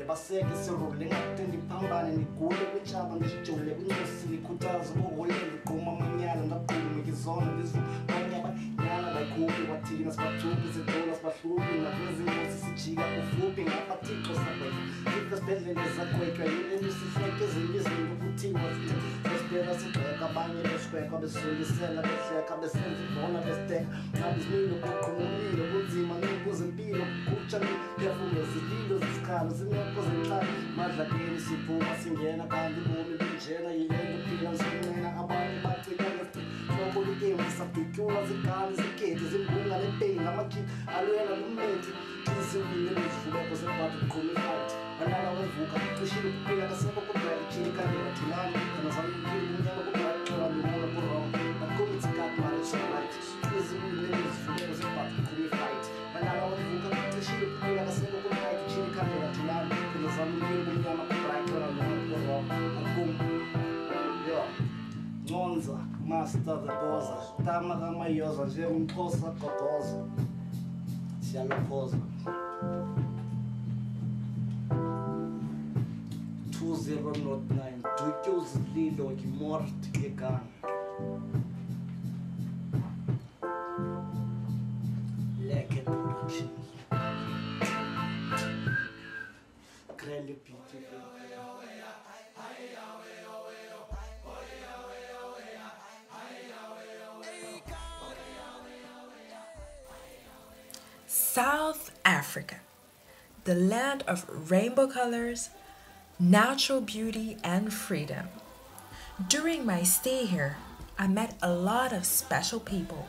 Baseke sirule ngatendi phambane nigule kwechaba ngijule kunyosi likhuthaza ubuhole liqhuma amanyala ngaqhuma ngizona lizu banyaba nyala bayikhuphi bathina sibathupi sidola sibahlupi nakunezingozi sijika kufuphi ngabathixo sabeka sibesibhedlela zakweka yini sifeke ezinye izinto kuthiwa sibheka sibheka abanye besibheka besulisela behleka besenza ibona besiteka ngabizimile kuqhumulile kunzima nokuzempilo kutsha ngiphefumule zililo zisikhala zineko zenhlalo madlakeni siphuma singena kanti bomi bunjena yilento phila ngisinqena abanye bacika nokulitembu sadutyula zigane zikhethi zimbunga nepeyini amakhiti alwela nommethi izimile nezivuleko zebhathu kuqhumifathi banala wevuka cishile kuphila kasekho kodwa ijini kanye bathulana kanazami impilo umnyama kodwa ayixola mimola kurong nakumitsikati marechonlight izimile nezivuleko zebhathu kuqhumifathi banala wevuka cishile kuphila kasekho kodwa ijini kanye bathulana kanazami impilo umnyama kodwa ayixola mimola kurong nakum Ngonza, master the boza, tama kama yoza, njengomxhosa gogoza. Siyalophoza. 2009, docu zililo kimort ekan. Leke Productions. Krelli beautiful. South Africa, the land of rainbow colors, natural beauty, and freedom. During my stay here, I met a lot of special people,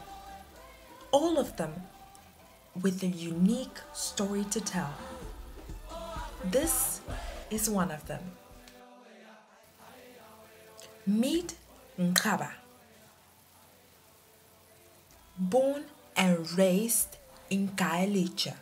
all of them with a unique story to tell. This is one of them. Meet Nkaba. Born and raised in Kailicha.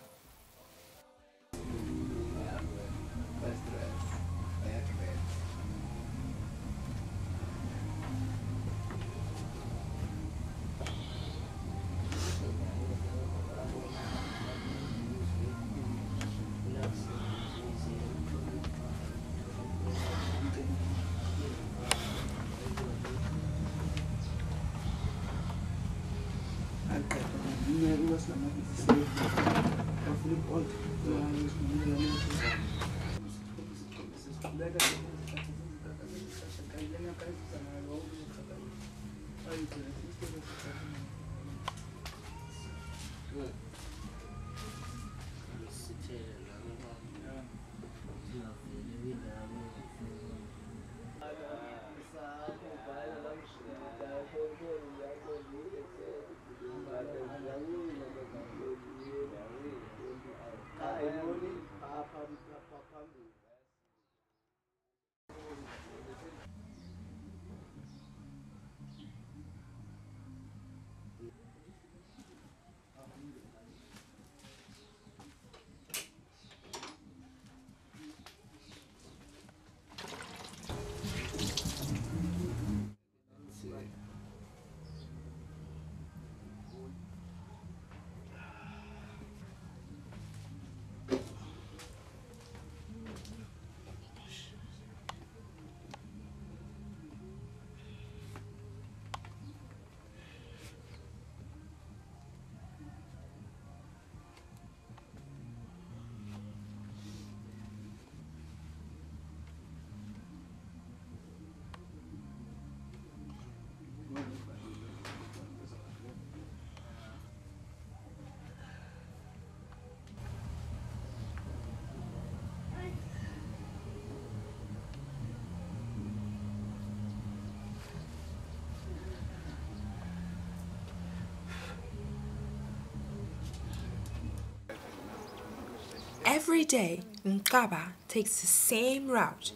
Every day, Nkaba takes the same route,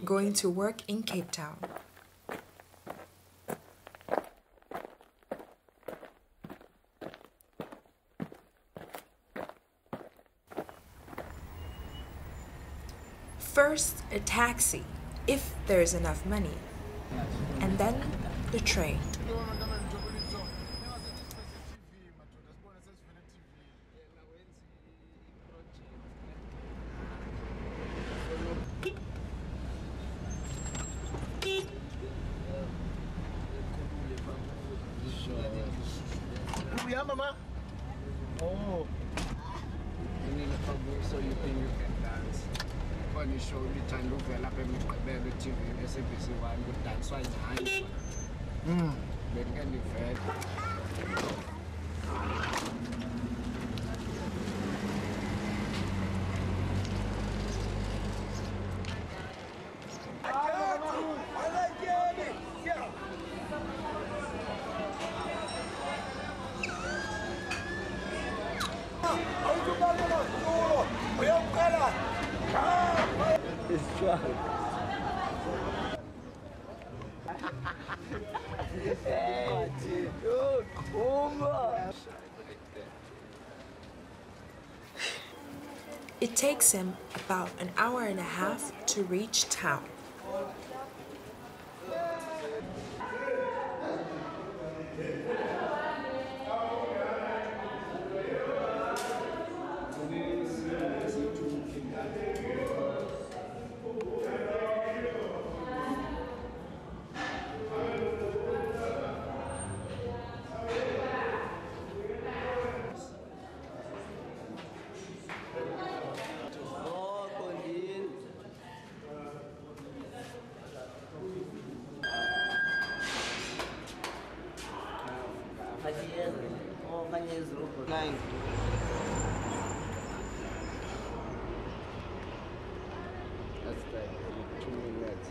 going to work in Cape Town. First, a taxi, if there's enough money, and then the train. Yeah, mama. Oh. You need a couple so you think you can dance. Funny show the time look well up and the TV, SABC one good dance right behind. Then can be fed. It's drunk. Hey, dude. It takes him about an hour and a half to reach town. That's like 2 minutes.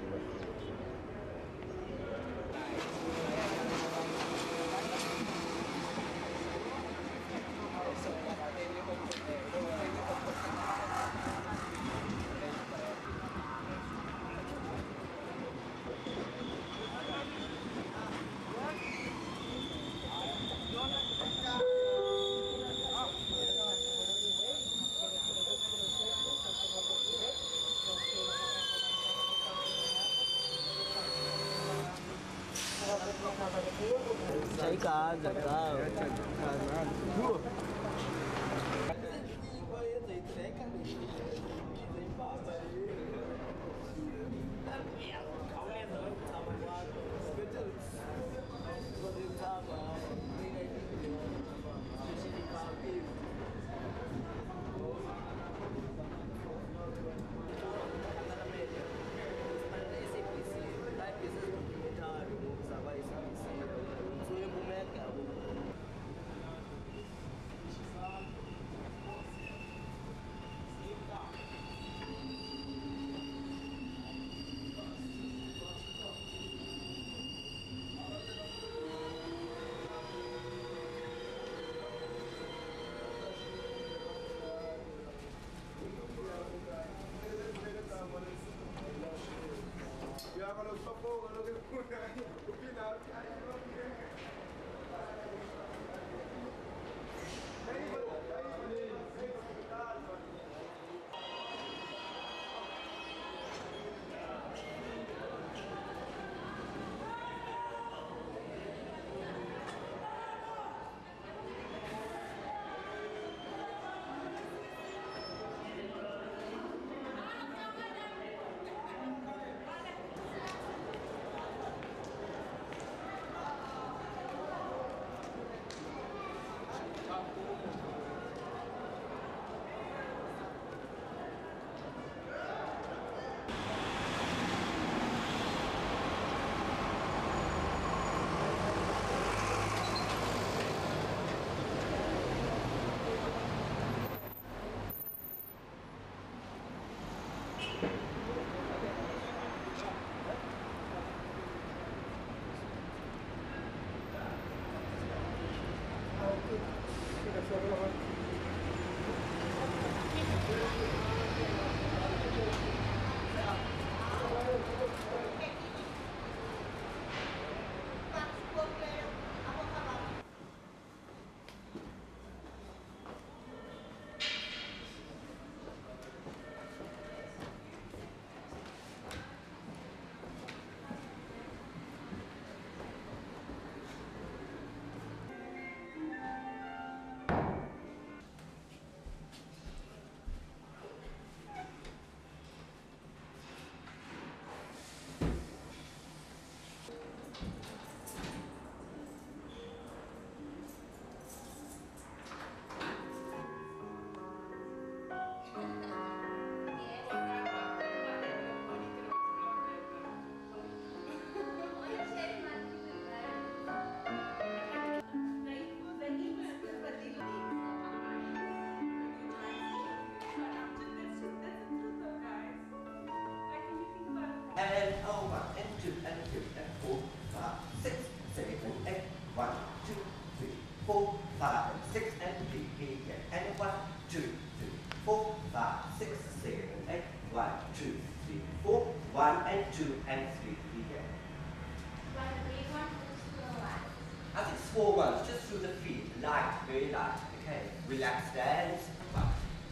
4 ones, just through the feet, light, very light. Okay, relax dance. 1,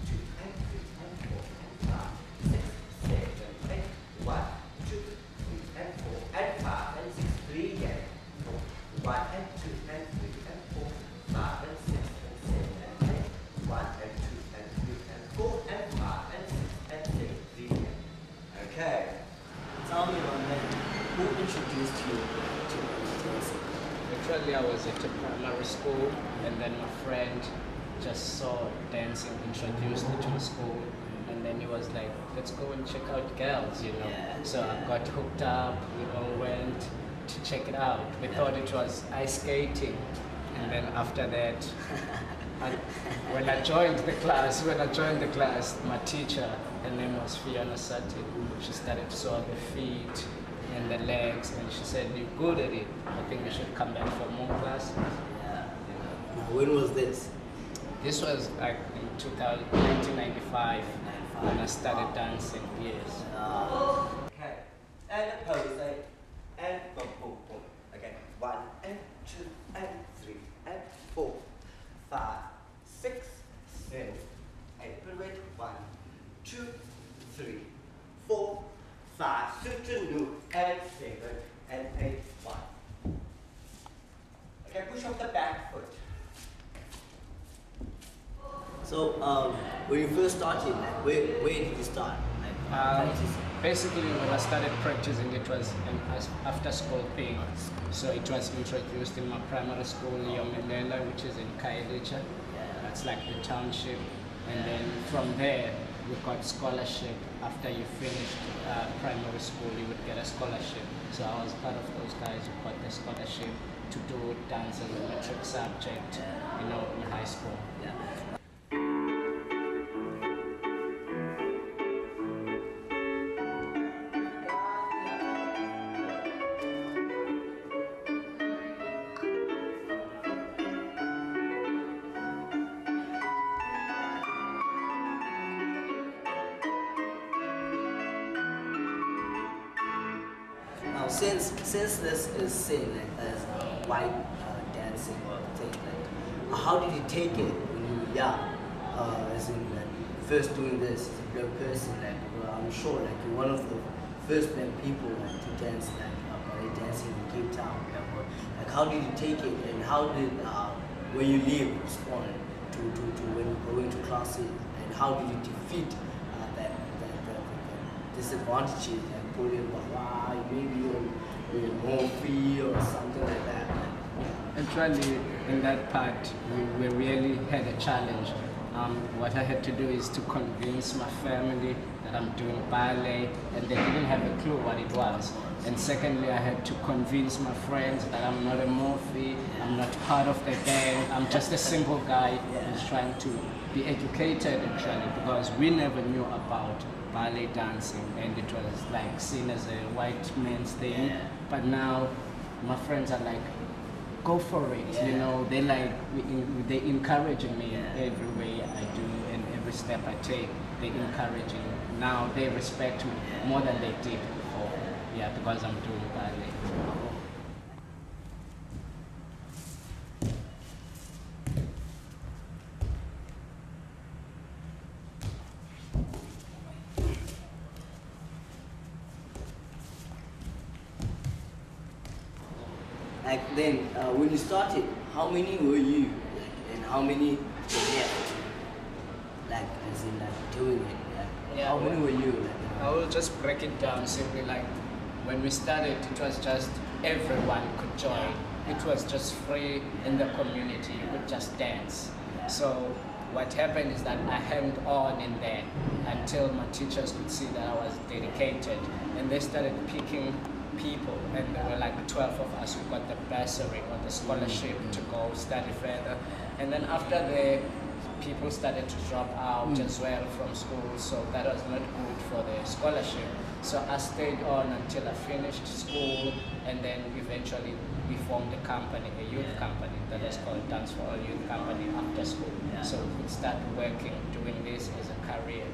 2, and 3, and 4, and 5, 6, 7, 8. 1, 2, 3, and 4, and 5, and 6. 3 again. 1, and 2, and 3, and 4, 5, and 6, and 7, and 8. 1, and 2, and 3, and 4, and 5, and 6, and 7. 3 again. Okay. Tell me about that. Who introduced you to dancing? Actually, I was at a primary school, and then my friend just saw dancing, introduced me to the school, and then he was like, let's go and check out girls, you know. Yeah. So I got hooked up, we all went to check it out. We thought it was ice skating, and then after that, when I joined the class, my teacher, her name was Fiona Sati, she started to saw the feet and the legs, and she said, you're good at it. I think you should come back for more classes. Yeah. When was this? This was like in 1995 when I started dancing, yes. Okay. And a pose, and boom, boom, boom. Okay. 1, and 2, and 3, and 4, 5, 6, 7, 8. Put it. 1, 2, 3, 4, 5, 6, and 7, and 8. 1. Okay. Push off the back foot. So, when you first started, like, where did you start? Like, Basically, when I started practicing, it was an after-school thing. So it was introduced in my primary school, Yomelela, which is in Kailicha. That's like the township. And then from there, we got scholarship. After you finished primary school, you would get a scholarship. So I was part of those guys who got the scholarship to do dance as a metric subject, you know, in high school. yeah. Now, since this is seen like as white dancing or thing, like, how did you take it when you were young? As in, like, first doing this as a black person, like, well, I'm sure, like, you're one of the first black people like to dance like ballet dancing in Cape Town. Like, how did you take it, and how did when you leave respond to when you're going to classes, and how did you defeat the disadvantages and put in maybe you're more free or something like that? Actually, in that part, we really had a challenge. What I had to do is to convince my family that I'm doing ballet, and they didn't have a clue what it was. And secondly, I had to convince my friends that I'm not a morphe, I'm not part of the gang, I'm just a single guy who's trying to be educated actually, because we never knew about ballet dancing, and it was like seen as a white man's thing. But now my friends are like, go for it, you know, they like, they encouraging me in every way I do and every step I take. They encouraging. Now they respect me more than they did before. Yeah, because I'm doing ballet. Like then, when you started, how many were you? Like, and how many were left? Like, as in, like, doing it. Like, Yeah, how many were you? Like, I will just break it down simply like, when we started, it was just everyone could join. It was just free in the community, you could just dance. So what happened is that I hanged on in there until my teachers could see that I was dedicated, and they started picking people, and there were like 12 of us who got the bursary or the scholarship to go study further. And then after the people started to drop out as well from school, so that was not good for the scholarship. So I stayed on until I finished school, and then eventually we formed a company, a youth company that was called Dance for All Youth Company after school. So we could start working, doing this as a career.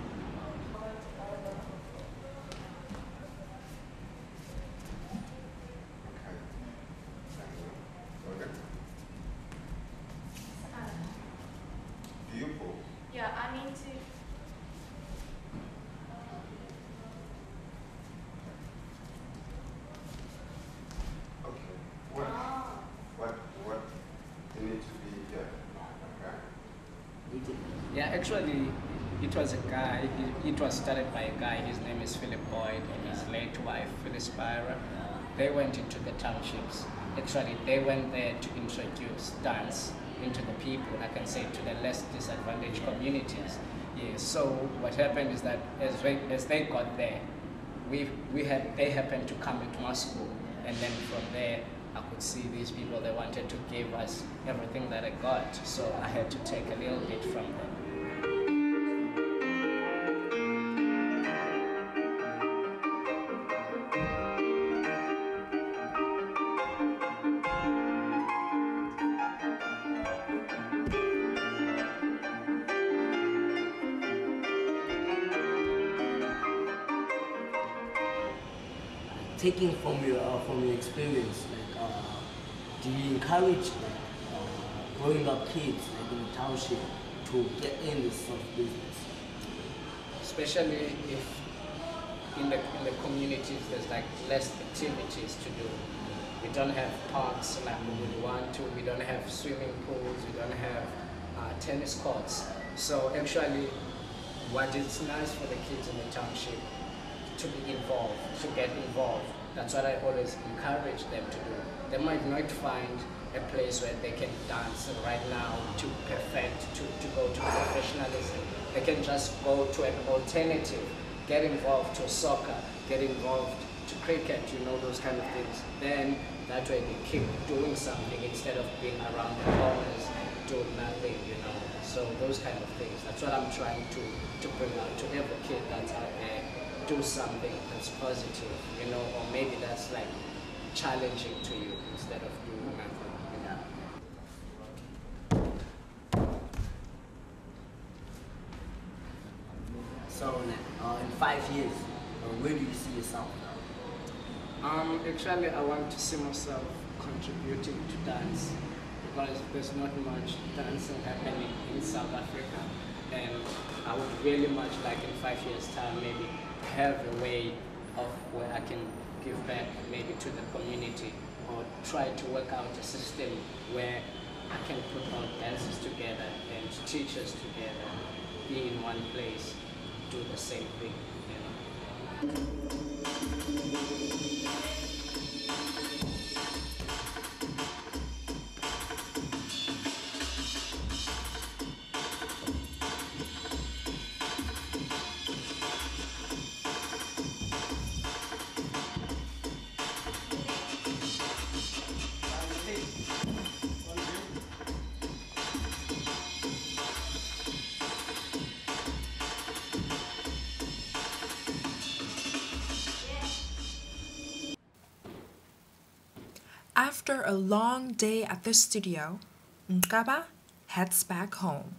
Yeah, actually, it was a guy. It was started by a guy. His name is Philip Boyd and his late wife, Phyllis Byra. They went into the townships. Actually, they went there to introduce dance into the people, I can say, to the less disadvantaged communities. Yeah, so what happened is that as they got there, they happened to come into my school, and then from there, I could see these people, they wanted to give us everything that I got, so I had to take a little bit from them. Taking from your experience, do you encourage growing up kids in the township to get in this sort of business? Especially if in the communities there's like less activities to do. We don't have parks like we would want to. We don't have swimming pools. We don't have tennis courts. So actually, what is nice for the kids in the township to be involved, to get involved. That's what I always encourage them to do. They might not find a place where they can dance right now to perfect, to go to professionalism. They can just go to an alternative, get involved to soccer, get involved to cricket, those kind of things. Then that way they keep doing something instead of being around the corners doing nothing, So those kind of things. That's what I'm trying to bring out to every kid that's out there. Do something that's positive, or maybe that's like challenging to you instead of doing nothing. So in 5 years, where do you see yourself now? Actually, I want to see myself contributing to dance because there's not much dancing happening in South Africa, and I would really much like in 5 years' time maybe have a way of where I can give back maybe to the community, or try to work out a system where I can put all dancers together and teachers together, be in one place, do the same thing. After a long day at the studio, Nkaba heads back home.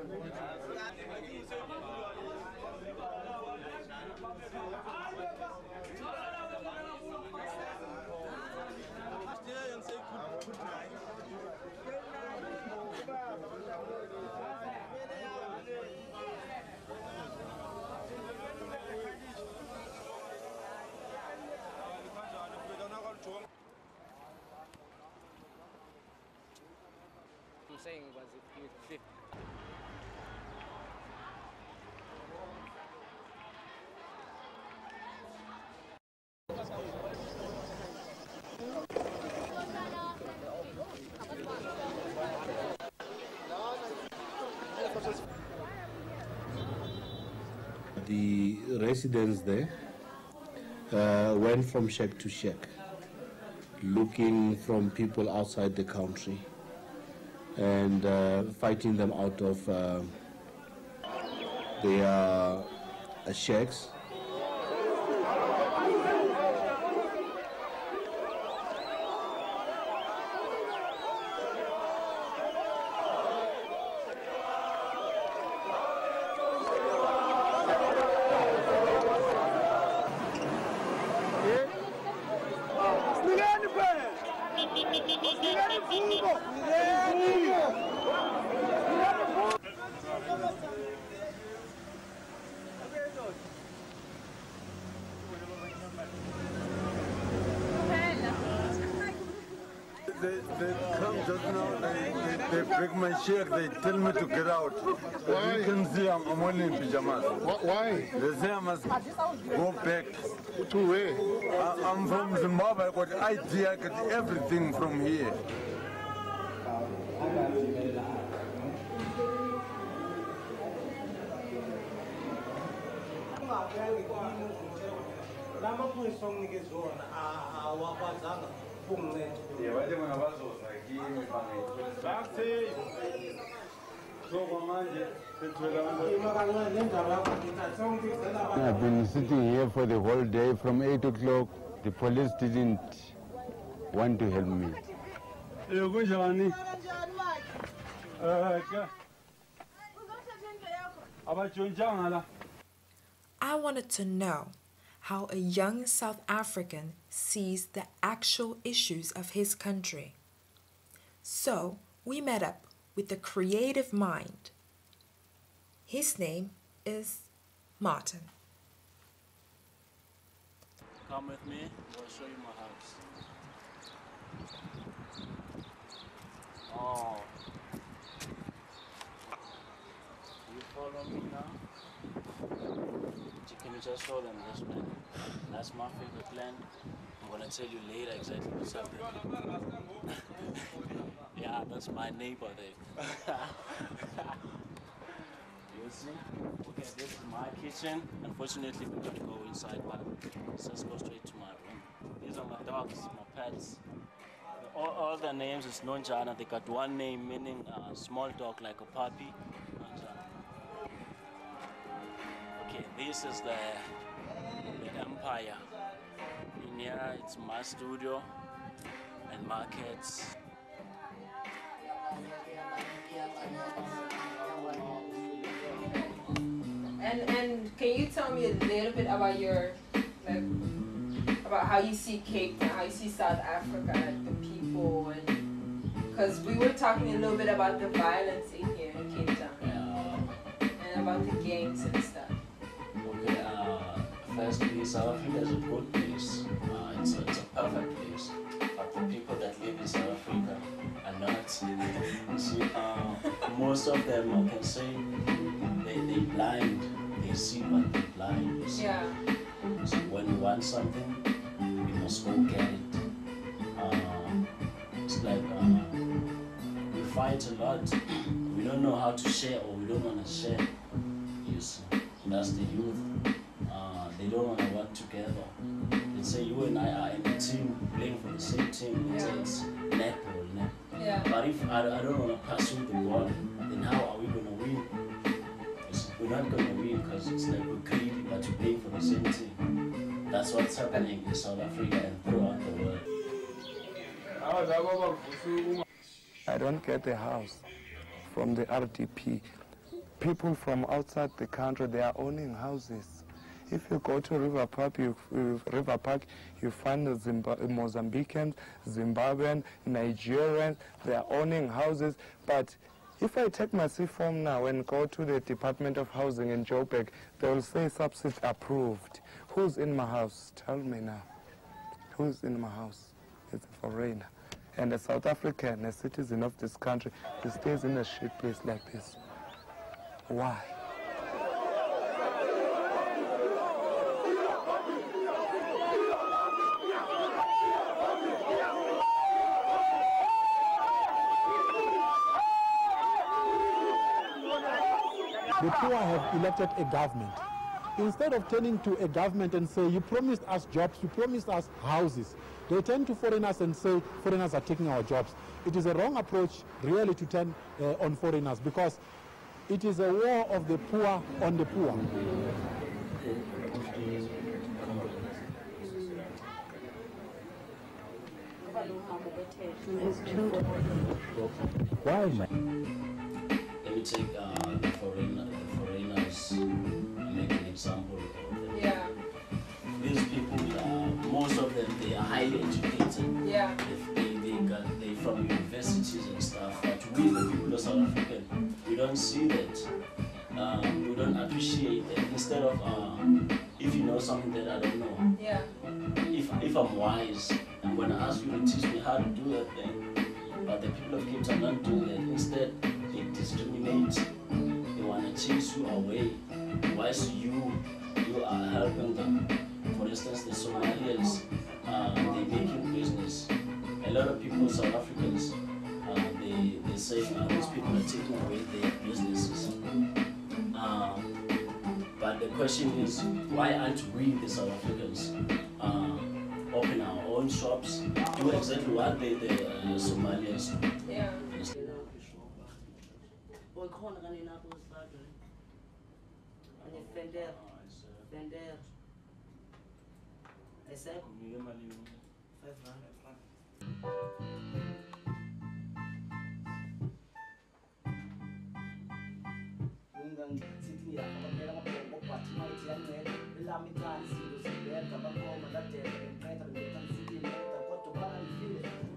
I'm saying was if you fit. The residents there went from shack to shack, looking from people outside the country and fighting them out of their shacks. They come just now, they break my shirt, they tell me to get out. Why? You can see I'm only in pajamas. Why? They say I must go back. To where? I'm from Zimbabwe, I got ID, I got everything from here. I've been sitting here for the whole day from 8 o'clock. The police didn't want to help me. I wanted to know how a young South African sees the actual issues of his country. So we met up with the creative mind. His name is Martin. Come with me, I'll show you my house. Oh. You follow me now? Can you just show them this plan? That's my favorite plan. I'm gonna tell you later exactly what's happening. Yeah, that's my neighbor there. You see? Okay, this is my kitchen. Unfortunately, we can't go inside, but let's just go straight to my room. These are my dogs, my pets. All their names is Nonjana. They got one name meaning small dog, like a puppy. Nonjana. Okay, this is the Empire. In here, it's my studio and markets. And can you tell me a little bit about your, like, about how you see Cape Town, how you see South Africa, like the people, and because we were talking a little bit about the violence in here in Cape Town, and about the gangs and stuff. Okay, firstly, South Africa is a good place. It's a perfect place. But the people that live in South Africa are not. See, most of them, I can say, they blind. They see, but they blind. Yeah. So when you want something, you must go get it. It's like we fight a lot. We don't know how to share, or we don't want to share. You see, that's the youth. They don't want to work together. They say you and I are in a team, playing for the same team. They say it's netball. Yeah. But if I don't want to pursue the ball, then how are we going to win? We're not going to win because it's like we're greedy, but we're playing for the same team. That's what's happening in South Africa and throughout the world. I don't get a house from the RDP. people from outside the country, they are owning houses. If you go to River Park, you find the Mozambicans, Zimbabwean, Nigerians, they are owning houses. But if I take my C form now and go to the Department of Housing in Joburg, they will say subsidy approved. Who's in my house? Tell me now. Who's in my house? It's a foreigner. And a South African, a citizen of this country, he stays in a shit place like this. Why? The poor have elected a government. Instead of turning to a government and say, you promised us jobs, you promised us houses, they turn to foreigners and say, foreigners are taking our jobs. It is a wrong approach, really, to turn on foreigners, because it is a war of the poor on the poor. Why, man? Let me take the foreigners and make an example of them. Yeah. These people, most of them, they are highly educated. Yeah. They from universities and stuff. But we, the people of South African, we don't see that. We don't appreciate that. Instead of, if you know something that I don't know, yeah. If I'm wise, I'm gonna ask you to teach me how to do that thing. But the people of Cape Town don't do that. Instead, they discriminate. They wanna chase you away. Whilst you are helping them. For instance, the Somalians, they're making business. A lot of people, South Africans, they say these people are taking away their businesses. But the question is, why aren't we, the South Africans, open our own shops, do exactly what the Somalians do? Yeah.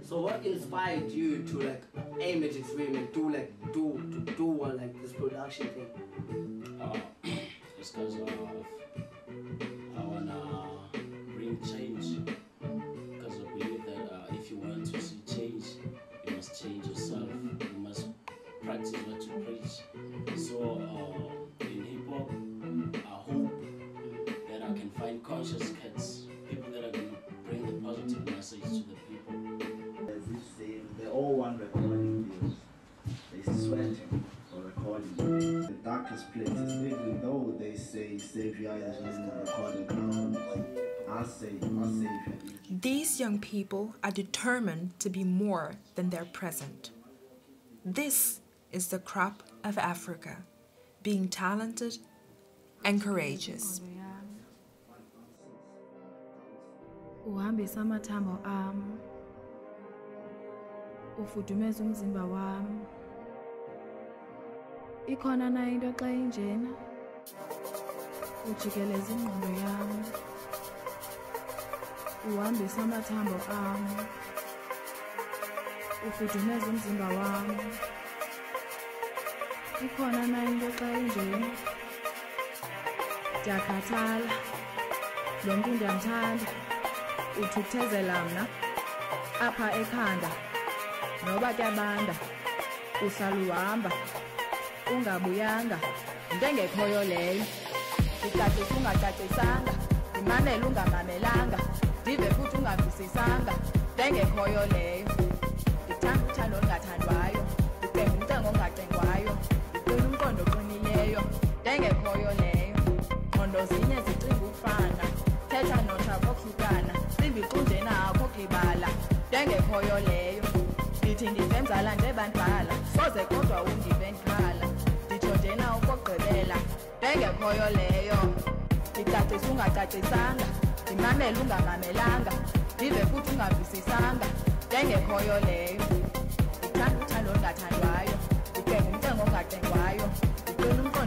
So what inspired you to like aim at this dream and do like this production thing? It's because I wanna bring change. Because I believe that if you want to see change, you must change yourself. You must practice what you preach. So in hip hop, I hope that I can find conscious kids, people that are gonna bring the positive message to the people. They all want recording deals. They sweating for recording. The darkest places, even though they say save your eyes in the recording companies, I say These young people are determined to be more than their present. This is the crop of Africa, being talented and courageous. Uhambisa amathambo ami, ufudumeza umzimba wami. Ikhona na into xa injena, ujikeleza ingqondo yami. Uhambisa amathambo ami, ufudumeza umzimba wami. Ikhona na into xa injena, ndiyakhathala, lo mntu ndiyamthanda. Uthuthezela mna apha ekhanda noba kuyabanda uhlala uhamba ungabuyanga into engekhoyo leyo ndicacisa ungacacisanga ndimamele ungamamelanga ndive futhi ungavisisanga into engekhoyo leyo ndithanda uthando olungathandwayo ndicenga umcengo ongacengwayo ndicula umqondo oqinileyo into engekhoyo leyo ngqondo zinye zicinga ukufana thetha nothabo ohlukana imbiqunjena akho klibala ndengekhoyo leyo ndithi ndivenzala ndebandbala soze kodwa undive ndikhala nditsho njena ukogqibela ndengekhoyo leyo ndicacisa ungacacisanga ndimamele ungamamelanga ndive futhi ungavisisanga ndengekhoyo leyo ndithanda uthando olungathandwayo ndicenga umcengo ongacengwayo ndicula umqondo